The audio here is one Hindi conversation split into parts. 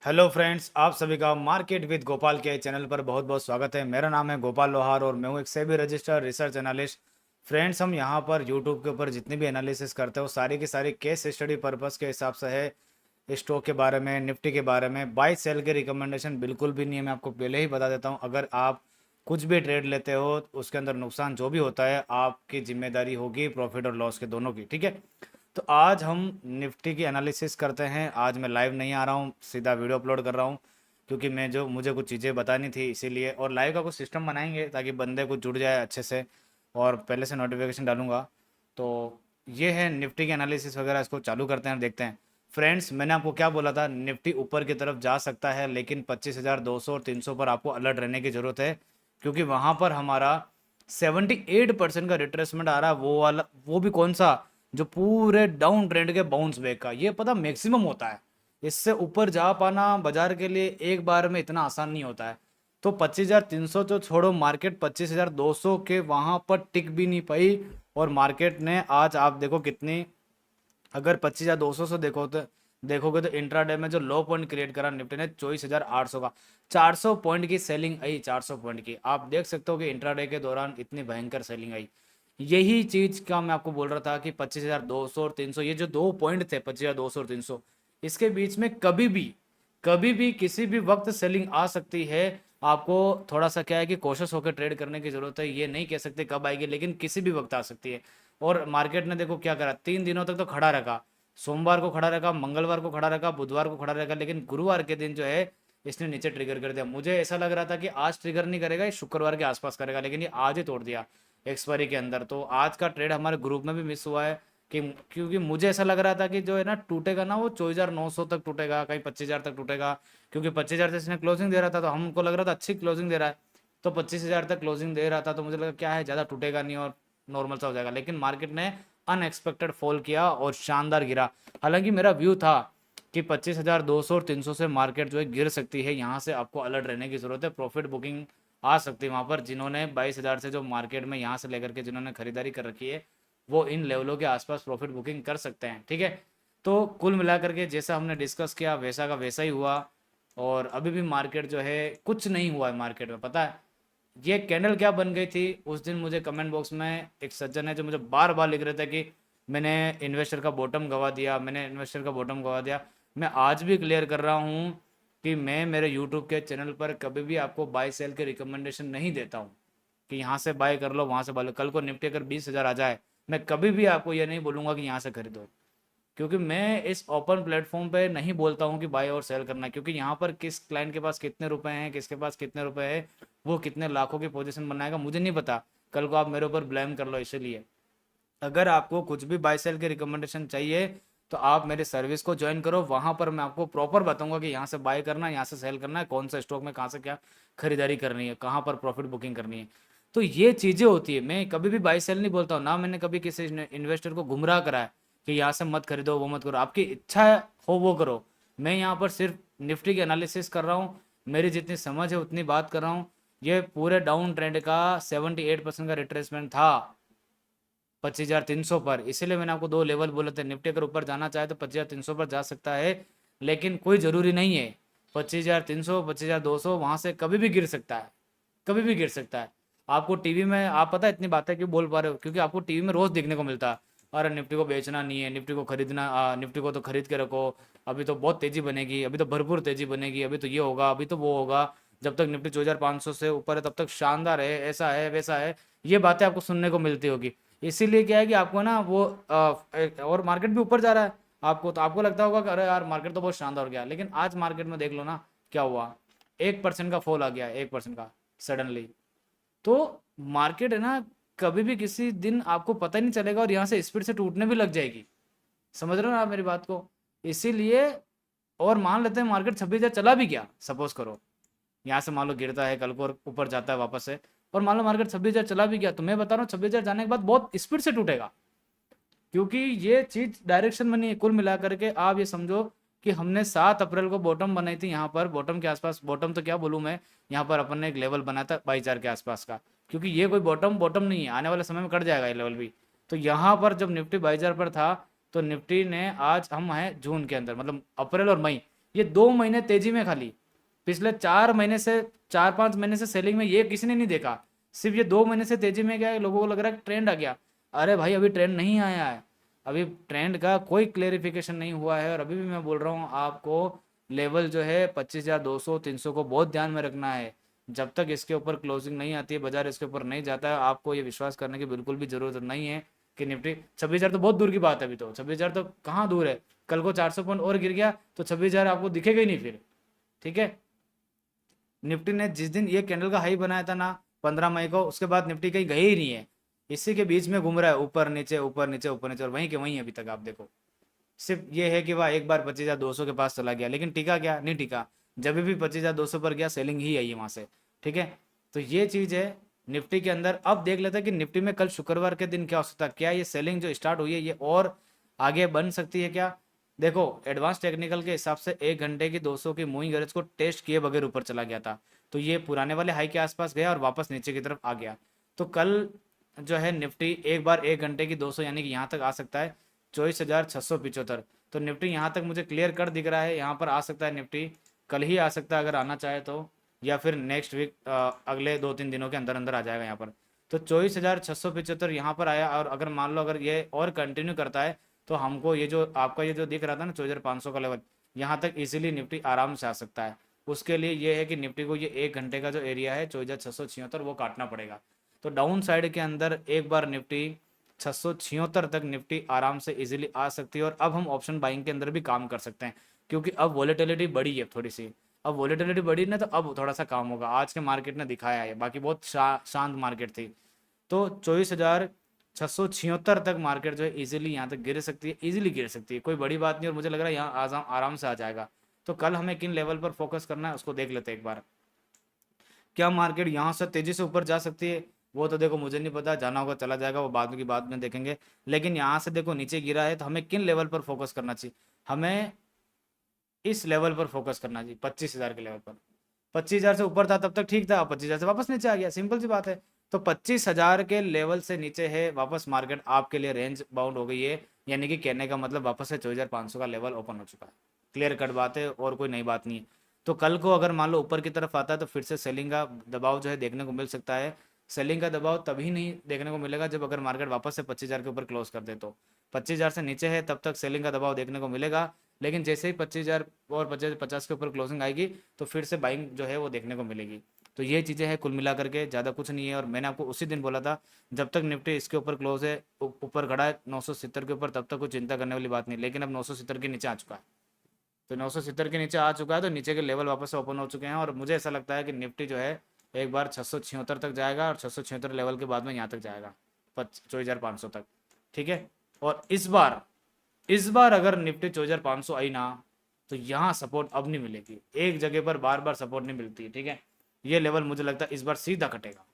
हेलो फ्रेंड्स, आप सभी का मार्केट विद गोपाल के चैनल पर बहुत बहुत स्वागत है। मेरा नाम है गोपाल लोहार और मैं हूँ एक SEBI registered research analyst. Friends, हम यहाँ पर यूट्यूब के ऊपर जितनी भी एनालिसिस करते हैं वो सारी की सारी केस स्टडी पर्पस के हिसाब से है। स्टॉक के बारे में, निफ्टी के बारे में, बाई सेल के रिकमेंडेशन बिल्कुल भी नहीं है। मैं आपको पहले ही बता देता हूँ, अगर आप कुछ भी ट्रेड लेते हो उसके अंदर नुकसान जो भी होता है आपकी जिम्मेदारी होगी, प्रॉफिट और लॉस के दोनों की। ठीक है, तो आज हम निफ्टी की एनालिसिस करते हैं। आज मैं लाइव नहीं आ रहा हूँ, सीधा वीडियो अपलोड कर रहा हूँ क्योंकि मैं जो मुझे कुछ चीज़ें बतानी थी इसीलिए। और लाइव का कुछ सिस्टम बनाएंगे ताकि बंदे कुछ जुड़ जाए अच्छे से, और पहले से नोटिफिकेशन डालूंगा। तो ये है निफ्टी की एनालिसिस वगैरह, इसको चालू करते हैं और देखते हैं। फ्रेंड्स, मैंने आपको क्या बोला था, निफ्टी ऊपर की तरफ जा सकता है लेकिन 25,200 और 300 पर आपको अलर्ट रहने की ज़रूरत है, क्योंकि वहाँ पर हमारा 78% का रिट्रेसमेंट आ रहा है। वो वाला, वो भी कौन सा, जो पूरे डाउन ट्रेंड के बाउंस बैक का, ये पता मैक्सिमम होता है। इससे ऊपर जा पाना बाजार के लिए एक बार में इतना आसान नहीं होता है। तो 25,300 तो छोड़ो, मार्केट 25,200 के वहां पर टिक भी नहीं पाई। और मार्केट ने आज आप देखो कितनी, अगर 25,200 से देखोगे तो इंट्राडे में जो लो पॉइंट क्रिएट करा निफ्टी ने 24,800 का, 400 पॉइंट की सेलिंग आई। 400 पॉइंट की आप देख सकते हो कि इंट्राडे के दौरान इतनी भयंकर सेलिंग आई। यही चीज का मैं आपको बोल रहा था कि 25,200 और 300, ये जो दो पॉइंट थे 25,200 और 300, इसके बीच में कभी भी किसी भी वक्त सेलिंग आ सकती है। आपको थोड़ा सा क्या है कि कोशिश होकर ट्रेड करने की जरूरत है। ये नहीं कह सकते कब आएगी, लेकिन किसी भी वक्त आ सकती है। और मार्केट ने देखो क्या करा, 3 दिनों तक तो खड़ा रखा। सोमवार को खड़ा रखा, मंगलवार को खड़ा रखा, बुधवार को खड़ा रखा, लेकिन गुरुवार के दिन जो है इसने नीचे ट्रिगर कर दिया। मुझे ऐसा लग रहा था कि आज ट्रिगर नहीं करेगा, ये शुक्रवार के आसपास करेगा, लेकिन ये आज ही तोड़ दिया एक्सपायरी के अंदर। तो आज का ट्रेड हमारे ग्रुप में भी मिस हुआ है कि, क्योंकि मुझे ऐसा लग रहा था कि जो है ना टूटेगा ना, वो 24,900 तक टूटेगा, कहीं 25,000 तक टूटेगा। क्योंकि 25,000 से इसने क्लोजिंग दे रहा था तो हमको लग रहा था अच्छी क्लोजिंग दे रहा है। तो 25,000 तक क्लोजिंग दे रहा था तो मुझे लगा क्या है, ज़्यादा टूटेगा नहीं और नॉर्मल सा हो जाएगा। लेकिन मार्केट ने अनएक्सपेक्टेड फॉल किया और शानदार गिरा। हालांकि मेरा व्यू था कि 25,200 और 300 से मार्केट जो है गिर सकती है। यहाँ से आपको अलर्ट रहने की जरूरत है, प्रॉफिट बुकिंग आ सकती है वहाँ पर। जिन्होंने 22,000 से जो मार्केट में यहाँ से लेकर के जिन्होंने खरीदारी कर रखी है, वो इन लेवलों के आसपास प्रॉफिट बुकिंग कर सकते हैं। ठीक है, तो कुल मिलाकर के जैसा हमने डिस्कस किया वैसा का वैसा ही हुआ। और अभी भी मार्केट जो है, कुछ नहीं हुआ है मार्केट में। पता है ये कैंडल क्या बन गई थी उस दिन? मुझे कमेंट बॉक्स में एक सज्जन है जो मुझे बार बार लिख रहे थे कि मैंने इन्वेस्टर का बॉटम गवा दिया, मैंने इन्वेस्टर का बॉटम गवा दिया। मैं आज भी क्लियर कर रहा हूँ कि मैं मेरे यूट्यूब के चैनल पर कभी भी आपको बाय सेल के रिकमेंडेशन नहीं देता हूँ कि यहाँ से बाय कर लो, वहाँ से बाय लो। कल को निफ्टी अगर 20,000 आ जाए, मैं कभी भी आपको ये नहीं बोलूँगा कि यहाँ से खरीदो, क्योंकि मैं इस ओपन प्लेटफॉर्म पे नहीं बोलता हूँ कि बाय और सेल करना है। क्योंकि यहाँ पर किस क्लाइंट के पास कितने रुपए हैं, किसके पास कितने रुपए है, वो कितने लाखों की पोजीशन बनाएगा मुझे नहीं पता। कल को आप मेरे ऊपर ब्लेम कर लो। इसीलिए अगर आपको कुछ भी बाय सेल के रिकमेंडेशन चाहिए तो आप मेरे सर्विस को ज्वाइन करो। वहां पर मैं आपको प्रॉपर बताऊंगा कि यहाँ से बाय करना है, यहाँ से सेल करना है, कौन सा स्टॉक में कहाँ से क्या खरीदारी करनी है, कहाँ पर प्रॉफिट बुकिंग करनी है। तो ये चीज़ें होती है। मैं कभी भी बाय सेल नहीं बोलता हूँ, ना मैंने कभी किसी इन्वेस्टर को गुमराह करा है कि यहाँ से मत खरीदो, वो मत करो। आपकी इच्छा हो वो करो। मैं यहाँ पर सिर्फ निफ्टी की एनालिसिस कर रहा हूँ, मेरी जितनी समझ है उतनी बात कर रहा हूँ। ये पूरे डाउन ट्रेंड का 78% का रिट्रेसमेंट था 25,300 पर। इसीलिए मैंने आपको दो लेवल बोले थे। निफ्टी अगर ऊपर जाना चाहे तो 25,300 पर जा सकता है, लेकिन कोई ज़रूरी नहीं है। 25,300, 25,200 वहाँ से कभी भी गिर सकता है, कभी भी गिर सकता है। आपको टीवी में, आप पता है इतनी बातें क्यों बोल पा रहे हो? क्योंकि आपको टीवी में रोज़ देखने को मिलता है, अरे निफ्टी को बेचना नहीं है, निफ्टी को खरीदना, निफ्टी को तो खरीद के रखो, अभी तो बहुत तेज़ी बनेगी, अभी तो भरपूर तेज़ी बनेगी, अभी तो ये होगा, अभी तो वो होगा, जब तक निफ्टी 24,500 से ऊपर है तब तक शानदार है, ऐसा है वैसा है। ये बातें आपको सुनने को मिलती होगी। इसीलिए क्या है कि आपको ना वो और मार्केट भी ऊपर जा रहा है, आपको तो आपको लगता होगा कि अरे यार मार्केट तो बहुत शानदार हो गया, लेकिन आज मार्केट में देख लो ना क्या हुआ। 1% का फॉल आ गया, 1% का सडनली। तो मार्केट है ना, कभी भी किसी दिन आपको पता ही नहीं चलेगा और यहाँ से स्पीड से टूटने भी लग जाएगी। समझ रहे हो ना आप मेरी बात को? इसीलिए, और मान लेते हैं मार्केट 26,000 चला भी गया, सपोज करो यहाँ से मान लो गिरता है कल को और ऊपर जाता है वापस से, और मान लो मार्केट 26,000 चला भी गया, तो मैं बता रहा हूँ 26,000 जाने के बाद बहुत स्पीड से टूटेगा। क्योंकि ये चीज डायरेक्शन बनी है। कुल मिलाकर के आप ये समझो कि हमने 7 अप्रैल को बॉटम बनाई थी यहाँ पर, बॉटम के आसपास, बॉटम तो क्या बोलूँ मैं, यहाँ पर अपन ने एक लेवल बनाया था 22,000 के आसपास का। क्योंकि ये कोई बॉटम बॉटम नहीं है, आने वाले समय में कट जाएगा ये लेवल भी। तो यहाँ पर जब निफ्टी 22,000 पर था, तो निफ्टी ने, आज हम हैं जून के अंदर, मतलब अप्रैल और मई, ये 2 महीने तेजी में खाली, पिछले 4 महीने से 4-5 महीने से सेलिंग में ये किसी ने नहीं देखा। सिर्फ ये 2 महीने से तेजी में गया है, लोगों को लग रहा है ट्रेंड आ गया। अरे भाई अभी ट्रेंड नहीं आया है, अभी ट्रेंड का कोई क्लेरिफिकेशन नहीं हुआ है। और अभी भी मैं बोल रहा हूँ आपको, लेवल जो है 25,200-300 को बहुत ध्यान में रखना है। जब तक इसके ऊपर क्लोजिंग नहीं आती है, बाजार इसके ऊपर नहीं जाता है, आपको ये विश्वास करने की बिल्कुल भी जरूरत नहीं है कि निफ्टी 26,000 तो बहुत दूर की बात है। अभी तो 26,000 तो कहाँ दूर है, कल को 400 पॉइंट और गिर गया तो 26,000 आपको दिखेगा ही नहीं फिर। ठीक है, निफ्टी ने जिस दिन ये कैंडल का हाई बनाया था ना 15 मई को, उसके बाद निफ्टी कहीं गए ही नहीं है, इसी के बीच में घूम रहा है, ऊपर नीचे ऊपर नीचे ऊपर नीचे, और वहीं के वहीं अभी तक आप देखो। सिर्फ ये है कि वह एक बार 25,200 के पास चला गया, लेकिन टिका क्या, नहीं टिका। जब भी 25,200 पर गया सेलिंग ही आई है वहां से। ठीक है, तो ये चीज है निफ्टी के अंदर। अब देख लेते हैं कि निफ्टी में कल शुक्रवार के दिन क्या हो सकता है, क्या ये सेलिंग जो स्टार्ट हुई है ये और आगे बन सकती है क्या। देखो एडवांस टेक्निकल के हिसाब से 1 घंटे की 200 की मूविंग एवरेज को टेस्ट किए बगैर ऊपर चला गया था, तो ये पुराने वाले हाई के आसपास गया और वापस नीचे की तरफ आ गया। तो कल जो है निफ्टी एक बार 1 घंटे की 200 यानी कि यहाँ तक आ सकता है 24,675। तो निफ्टी यहाँ तक मुझे क्लियर कर दिख रहा है, यहाँ पर आ सकता है निफ्टी, कल ही आ सकता है अगर आना चाहे तो, या फिर नेक्स्ट वीक अगले 2-3 दिनों के अंदर अंदर आ जाएगा यहाँ पर। तो 24,675 यहाँ पर आया, और अगर मान लो अगर ये और कंटिन्यू करता है तो हमको ये जो आपका ये जो दिख रहा था ना 24,500 का लेवल, यहाँ तक इजीली निफ्टी आराम से आ सकता है। उसके लिए ये है कि निफ्टी को ये 1 घंटे का जो एरिया है 24,676 वो काटना पड़ेगा। तो डाउन साइड के अंदर एक बार निफ्टी 676 तक निफ्टी आराम से इजीली आ सकती है, और अब हम ऑप्शन बाइंग के अंदर भी काम कर सकते हैं, क्योंकि अब वॉलेटिलिटी बढ़ी है थोड़ी सी। अब वॉलेटिलिटी बढ़ी ना, तो अब थोड़ा सा काम होगा, आज के मार्केट ने दिखाया है, बाकी बहुत शांत मार्केट थी। तो 24,676 तक मार्केट जो है इजीली यहाँ तक गिर सकती है, इजीली गिर सकती है, कोई बड़ी बात नहीं। और मुझे लग रहा है यहाँ आराम से आ जाएगा। तो कल हमें किन लेवल पर फोकस करना है उसको देख लेते हैं एक बार। क्या मार्केट यहाँ से तेजी से ऊपर जा सकती है, वो तो देखो मुझे नहीं पता, जाना होगा चला जाएगा, वो बाद की बात में देखेंगे। लेकिन यहाँ से देखो नीचे गिरा है, तो हमें किन लेवल पर फोकस करना चाहिए, हमें इस लेवल पर फोकस करना चाहिए 25,000 के लेवल पर। 25,000 से ऊपर था तब तक ठीक था, 25,000 से वापस नीचे आ गया, सिंपल सी बात है। तो 25,000 के लेवल से नीचे है वापस मार्केट आपके लिए रेंज बाउंड हो गई है, यानी कि कहने का मतलब वापस से 24,500 का लेवल ओपन हो चुका है। क्लियर कट बात है, और कोई नई बात नहीं है। तो कल को अगर मान लो ऊपर की तरफ आता है तो फिर से सेलिंग का दबाव जो है देखने को मिल सकता है। सेलिंग का दबाव तभी नहीं देखने को मिलेगा जब अगर मार्केट वापस से 25,000 के ऊपर क्लोज कर दे, तो 25,000 से नीचे है तब तक सेलिंग का दबाव देखने को मिलेगा। लेकिन जैसे ही 25,000 और 50 के ऊपर क्लोजिंग आएगी तो फिर से बाइंग जो है वो देखने को मिलेगी। तो ये चीज़ें हैं कुल मिला करके, ज़्यादा कुछ नहीं है। और मैंने आपको उसी दिन बोला था जब तक निफ्टी इसके ऊपर क्लोज है, ऊपर खड़ा है 970 के ऊपर, तब तक कुछ चिंता करने वाली बात नहीं। लेकिन अब 970 के नीचे आ चुका है, तो 970 के नीचे आ चुका है, तो नीचे के लेवल वापस से ओपन हो चुके हैं। और मुझे ऐसा लगता है कि निफ्टी जो है एक बार 676 तक जाएगा, और 676 लेवल के बाद में यहाँ तक जाएगा 24,500 तक। ठीक है, और इस बार अगर निफ्टी 24,500 आई ना, तो यहाँ सपोर्ट अब नहीं मिलेगी, एक जगह पर बार बार सपोर्ट नहीं मिलती है। ठीक है, ये लेवल मुझे लगता है इस बार सीधा कटेगा,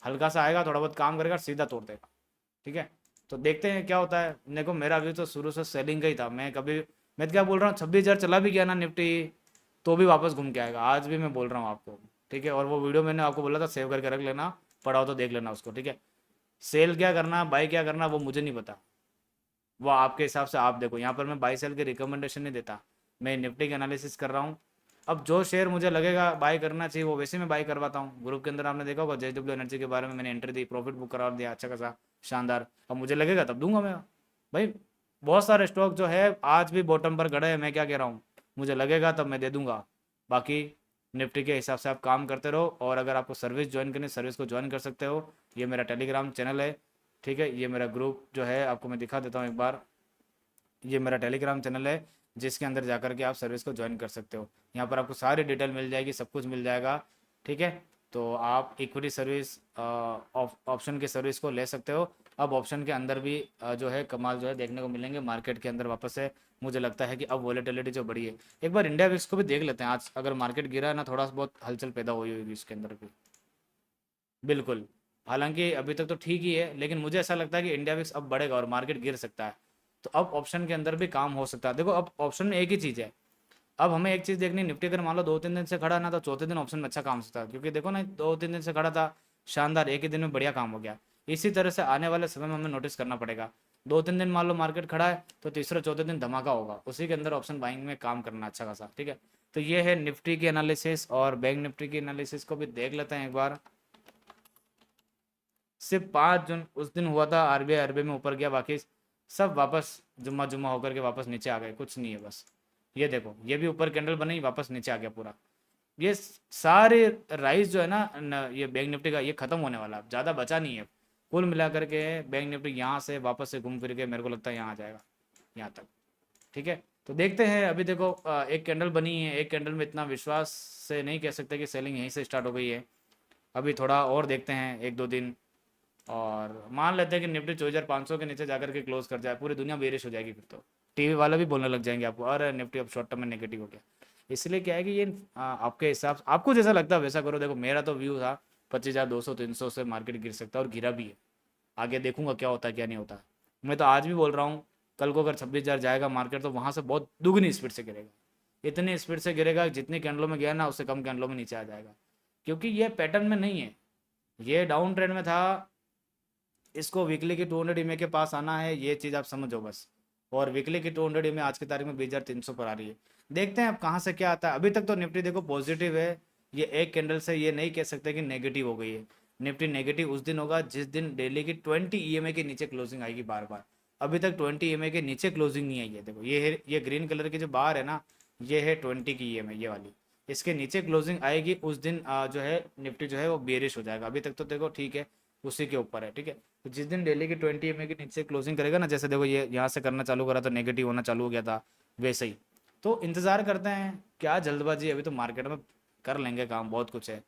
हल्का सा आएगा, थोड़ा बहुत काम करेगा, सीधा तोड़ देगा। ठीक है, तो देखते हैं क्या होता है। देखो मेरा व्यू तो शुरू से सेलिंग का ही था, मैं तो क्या बोल रहा हूँ, 26,000 चला भी गया ना निफ्टी, तो भी वापस घूम के आएगा, आज भी मैं बोल रहा हूँ आपको। ठीक है, और वो वीडियो मैंने आपको बोला था सेव करके रख लेना, पढ़ाओ तो देख लेना उसको। ठीक है, सेल क्या करना बाई क्या करना वो मुझे नहीं पता, वो आपके हिसाब से आप देखो। यहाँ पर मैं बाई सेल की रिकमेंडेशन नहीं देता, मैं निफ्टी की एनालिसिस कर रहा हूँ। अब जो शेयर मुझे लगेगा बाई करना चाहिए वो वैसे मैं बाई करवाता हूँ। ग्रुप के अंदर आपने देखा होगा JW एनर्जी के बारे में मैंने एंट्री दी, प्रॉफिट बुक करा दिया अच्छा खासा, शानदार। अब मुझे लगेगा तब दूंगा मैं भाई। बहुत सारे स्टॉक जो है आज भी बॉटम पर खड़े हैं, मैं क्या कह रहा हूँ, मुझे लगेगा तब मैं दे दूंगा। बाकी निफ्टी के हिसाब से आप काम करते रहो, और अगर आपको सर्विस ज्वाइन करनी सर्विस को ज्वाइन कर सकते हो। ये मेरा टेलीग्राम चैनल है। ठीक है, ये मेरा ग्रुप जो है आपको मैं दिखा देता हूँ एक बार, ये मेरा टेलीग्राम चैनल है जिसके अंदर जाकर के आप सर्विस को ज्वाइन कर सकते हो। यहाँ पर आपको सारी डिटेल मिल जाएगी, सब कुछ मिल जाएगा। ठीक है, तो आप इक्विटी सर्विस ऑप्शन की सर्विस को ले सकते हो। अब ऑप्शन के अंदर भी जो है कमाल जो है देखने को मिलेंगे मार्केट के अंदर वापस से। मुझे लगता है कि अब वॉलेटिलिटी जो बढ़ी है, एक बार इंडिया विक्स को भी देख लेते हैं। आज अगर मार्केट गिरा है ना, थोड़ा बहुत हलचल पैदा हुई होगी इसके अंदर भी, बिल्कुल। हालांकि अभी तक तो ठीक ही है, लेकिन मुझे ऐसा लगता है कि इंडिया विक्स अब बढ़ेगा और मार्केट गिर सकता है। तो अब ऑप्शन के अंदर भी काम हो सकता है। देखो अब ऑप्शन में एक ही चीज़ है, अब हमें एक चीज़ देखनी, निफ्टी अगर मान लो 2-3 दिन से खड़ा ना, तो चौथे दिन ऑप्शन में अच्छा काम सकता है। क्योंकि देखो ना 2-3 दिन से खड़ा था, शानदार, एक ही दिन में बढ़िया काम हो गया। इसी तरह से आने वाले समय में हमें नोटिस करना पड़ेगा। 2-3 दिन मान लो मार्केट खड़ा है तो तीसरे चौथे दिन धमाका होगा, उसी के अंदर ऑप्शन बाइंग में काम करना अच्छा खासा, ठीक है। तो ये है निफ्टी की एनालिसिस, और बैंक निफ्टी की एनालिसिस को भी देख लेते हैं एक बार। सिर्फ 5 जून उस दिन हुआ था, आरबीआई अरबे में ऊपर गया, बाकी सब वापस जुम्मा जुम्मा होकर के वापस नीचे आ गए, कुछ नहीं है बस। ये देखो ये भी ऊपर कैंडल बनी, वापस नीचे आ गया पूरा। ये सारे राइज जो है ना ये बैंक निफ्टी का, ये खत्म होने वाला, ज़्यादा बचा नहीं है। कुल मिलाकर के बैंक निफ्टी यहाँ से वापस से घूम फिर के मेरे को लगता है यहाँ आ जाएगा, यहाँ तक, ठीक है। तो देखते हैं, अभी देखो एक कैंडल बनी है, एक कैंडल में इतना विश्वास से नहीं कह सकते कि सेलिंग यहीं से स्टार्ट हो गई है। अभी थोड़ा और देखते हैं 1-2 दिन, और मान लेते हैं कि निफ्टी 24,500 के नीचे जाकर के क्लोज कर जाए, पूरी दुनिया बेरिश हो जाएगी, फिर तो टीवी वाला भी बोलने लग जाएंगे आपको, अरे निफ्टी अब शॉर्ट टर्म में नेगेटिव हो गया। इसलिए क्या है कि ये आपके हिसाब, आपको जैसा लगता है वैसा करो। देखो मेरा तो व्यू था 25,200-300 से मार्केट गिर सकता है, और गिरा भी है। आगे देखूंगा क्या होता है क्या नहीं होता। मैं तो आज भी बोल रहा हूँ, कल को अगर 26,000 जाएगा मार्केट तो वहाँ से बहुत दुगनी स्पीड से गिरेगा, इतनी स्पीड से गिरेगा जितनी कैंडलों में गया ना उससे कम कैंडलों में नीचे आ जाएगा, क्योंकि ये पैटर्न में नहीं है। ये डाउन ट्रेंड में था, इसको वीकली की 200 EMA के पास आना है, ये चीज़ आप समझो बस। और वीकली की 200 EMA आज की तारीख में 20,300 पर आ रही है। देखते हैं अब कहाँ से क्या आता है। अभी तक तो निफ्टी देखो पॉजिटिव है, ये एक कैंडल से ये नहीं कह सकते कि नेगेटिव हो गई है। निफ्टी नेगेटिव उस दिन होगा जिस दिन डेली की 20 EMA के नीचे क्लोजिंग आएगी बार बार। अभी तक 20 EMA के नीचे क्लोजिंग नहीं आई है। देखो ये है, ये ग्रीन कलर की जो बार है ना, ये है 20 की EMA, ये वाली। इसके नीचे क्लोजिंग आएगी उस दिन जो है निफ्टी जो है वो बेरिश हो जाएगा। अभी तक तो देखो ठीक है, उसी के ऊपर है, ठीक है। तो जिस दिन डेली की 20 EMA के नीचे क्लोजिंग करेगा ना, जैसे देखो ये यहाँ से करना चालू करा तो नेगेटिव होना चालू हो गया था, वैसे ही। तो इंतजार करते हैं, क्या जल्दबाजी, अभी तो मार्केट में कर लेंगे काम, बहुत कुछ है।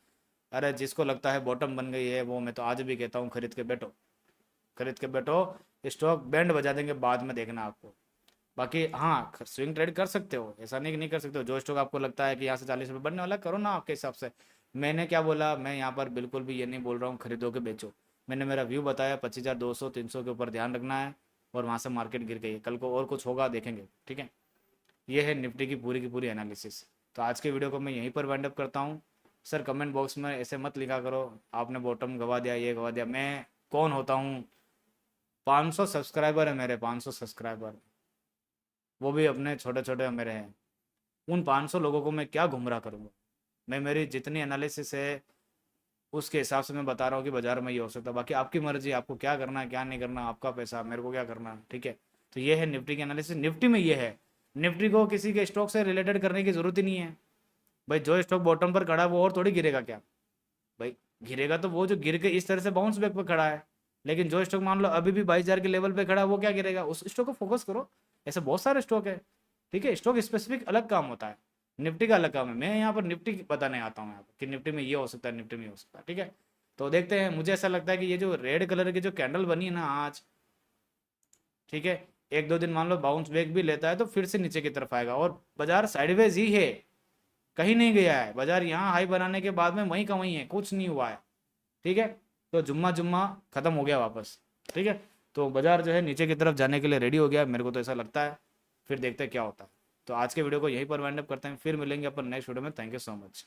अरे जिसको लगता है बॉटम बन गई है, वो मैं तो आज भी कहता हूँ खरीद के बैठो, खरीद के बैठो। स्टॉक बैंड बजा देंगे बाद में, देखना आपको। बाकी हाँ, स्विंग ट्रेड कर सकते हो, ऐसा नहीं कि नहीं कर सकते हो। जो स्टॉक आपको लगता है कि यहाँ से 40 रुपये बनने वाला है, करो ना आपके हिसाब से। मैंने क्या बोला, मैं यहाँ पर बिल्कुल भी ये नहीं बोल रहा हूँ खरीदो के बेचो। मैंने मेरा व्यू बताया, 25,200-300 के ऊपर ध्यान रखना है, और वहाँ से मार्केट गिर गई है। कल को और कुछ होगा देखेंगे, ठीक है। ये है निफ्टी की पूरी एनालिसिस। तो आज के वीडियो को मैं यहीं पर वाइंड अप करता हूँ। सर कमेंट बॉक्स में ऐसे मत लिखा करो आपने बॉटम गवा दिया, ये गवा दिया। मैं कौन होता हूँ, 500 सब्सक्राइबर है मेरे, 500 सब्सक्राइबर, वो भी अपने छोटे छोटे मेरे हैं। उन 500 लोगों को मैं क्या गुमराह करूँगा। मैं मेरी जितनी एनालिसिस है उसके हिसाब से मैं बता रहा हूँ कि बाजार में ये हो सकता है। बाकी आपकी मर्जी, आपको क्या करना है क्या नहीं करना, आपका पैसा, मेरे को क्या करना है, ठीक है। तो ये है निफ्टी की एनालिसिस। निफ्टी में ये है, निफ्टी को किसी के स्टॉक से रिलेटेड करने की जरूरत ही नहीं है। भाई जो स्टॉक बॉटम पर खड़ा है वो और थोड़ी गिरेगा क्या, भाई गिरेगा तो वो जो गिर के इस तरह से बाउंस बैक पर खड़ा है। लेकिन जो स्टॉक मान लो अभी भी 22,000 के लेवल पे खड़ा है, वो क्या गिरेगा, उस स्टॉक को फोकस करो। ऐसे बहुत सारे स्टॉक है, ठीक है। स्टॉक स्पेसिफिक अलग काम होता है, निफ्टी का अलग काम है। मैं यहाँ पर निफ्टी बताने आता हूँ यहाँ पर कि निफ्टी में ये हो सकता है, निफ्टी में ये हो सकता है, ठीक है। तो देखते हैं, मुझे ऐसा लगता है कि ये जो रेड कलर की जो कैंडल बनी है ना आज, ठीक है, 1-2 दिन मान लो बाउंस बैक भी लेता है तो फिर से नीचे की तरफ आएगा, और बाजार साइडवेज ही है, कहीं नहीं गया है बाजार। यहाँ हाई बनाने के बाद में वहीं का वहीं है, कुछ नहीं हुआ है, ठीक है। तो जुम्मा जुम्मा खत्म हो गया वापस, ठीक है। तो बाजार जो है नीचे की तरफ जाने के लिए रेडी हो गया, मेरे को तो ऐसा लगता है। फिर देखते हैं क्या होता है। तो आज के वीडियो को यहीं पर वाइंड अप करते हैं, फिर मिलेंगे अपन नेक्स्ट वीडियो में। Thank you so much.